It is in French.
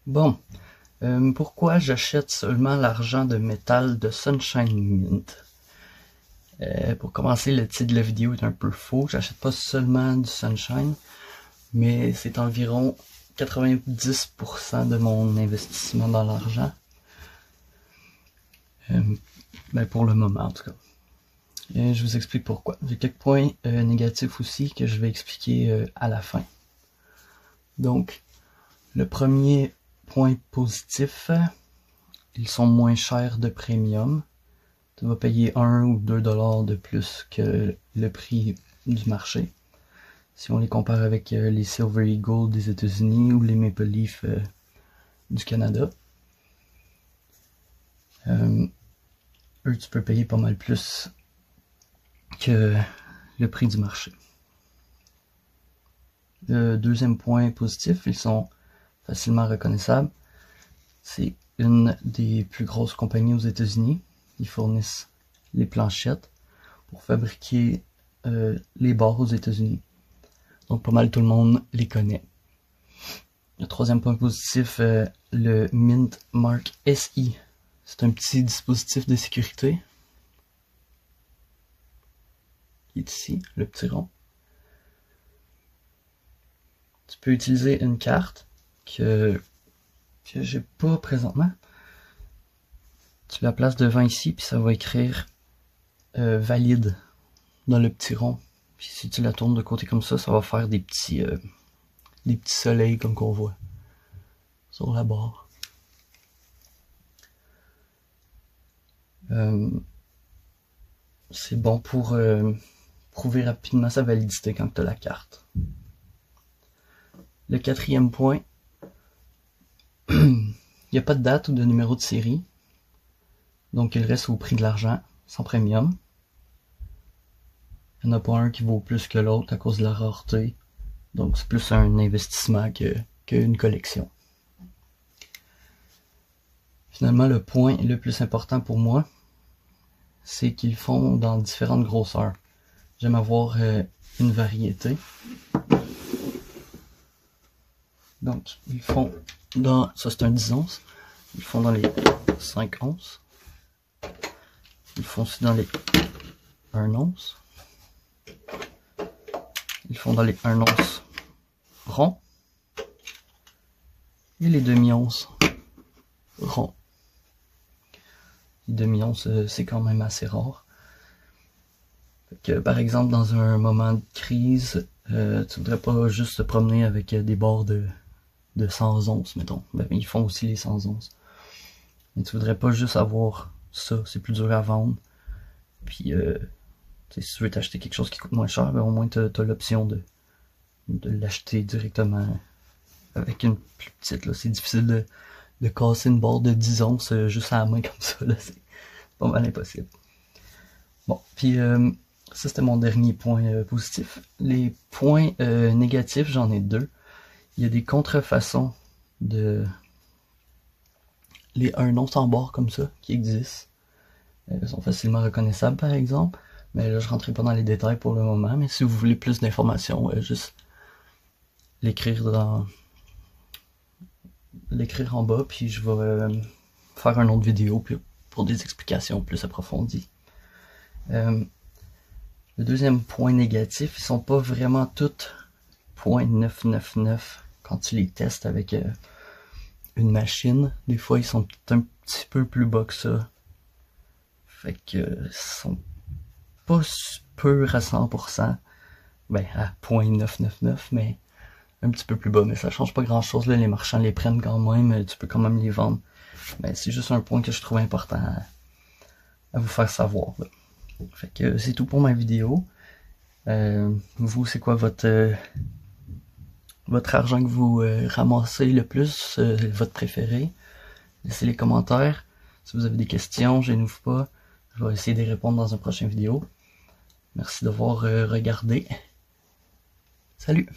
Bon, pourquoi j'achète seulement l'argent de métal de Sunshine Mint? Pour commencer, le titre de la vidéo est un peu faux. J'achète pas seulement du Sunshine, mais c'est environ 90% de mon investissement dans l'argent. Pour le moment, en tout cas. Je vous explique pourquoi. J'ai quelques points négatifs aussi que je vais expliquer à la fin. Donc, le premier point positif, ils sont moins chers de premium. Tu vas payer 1 ou 2 $ de plus que le prix du marché. Si on les compare avec les Silver Eagle des États-Unis ou les Maple Leaf du Canada. Eux, tu peux payer pas mal plus que le prix du marché. Le deuxième point positif, ils sont facilement reconnaissables. C'est une des plus grosses compagnies aux États-Unis. Ils fournissent les planchettes pour fabriquer les barres aux États-Unis. Donc pas mal tout le monde les connaît. Le troisième point positif, le Mint Mark SI. C'est un petit dispositif de sécurité. Il est ici, le petit rond. Tu peux utiliser une carte que j'ai pas présentement. Tu la places devant ici, puis ça va écrire valide dans le petit rond. Puis si tu la tournes de côté comme ça va faire des petits soleils comme qu'on voit sur la barre. C'est bon pour prouver rapidement sa validité quand tu as la carte. Le quatrième point, il n'y a pas de date ou de numéro de série, donc il reste au prix de l'argent, sans premium. Il n'y en a pas un qui vaut plus que l'autre à cause de la rareté, donc c'est plus un investissement qu'une collection. Finalement, le point le plus important pour moi, c'est qu'ils font dans différentes grosseurs. J'aime avoir une variété. Donc, ils font dans, ça c'est un 10 onces, ils font dans les 5 onces, ils font aussi dans les 1 once, ils font dans les 1 once ronds, et les demi-onces ronds. Les demi-onces, c'est quand même assez rare. Fait que, par exemple, dans un moment de crise, tu voudrais pas juste te promener avec des barres de 100 onces, mettons. Ben, ils font aussi les 100 onces. Mais tu voudrais pas juste avoir ça, c'est plus dur à vendre. Puis, si tu veux t'acheter quelque chose qui coûte moins cher, ben, au moins t'as l'option de l'acheter directement avec une plus petite. C'est difficile de casser une barre de 10 onces juste à la main comme ça. C'est pas mal impossible. Bon, puis ça c'était mon dernier point positif. Les points négatifs, j'en ai deux. Il y a des contrefaçons de les 1 once en barre comme ça qui existent. Elles sont facilement reconnaissables par exemple. Mais là je rentrerai pas dans les détails pour le moment. Mais si vous voulez plus d'informations, juste l'écrire en bas, puis je vais faire une autre vidéo pour des explications plus approfondies. Le deuxième point négatif, ils sont pas vraiment tous .999 quand tu les testes avec une machine. Des fois, ils sont un petit peu plus bas que ça. Fait que ils sont pas purs à 100%. Ben, à .999, mais un petit peu plus bas. Mais ça change pas grand chose, là. Les marchands les prennent quand même. Tu peux quand même les vendre. Mais c'est juste un point que je trouve important à vous faire savoir, là. Fait que c'est tout pour ma vidéo. Vous, c'est quoi votre argent que vous ramassez le plus, votre préféré? Laissez les commentaires. Si vous avez des questions, gênez-vous pas. Je vais essayer de répondre dans une prochaine vidéo. Merci d'avoir regardé. Salut!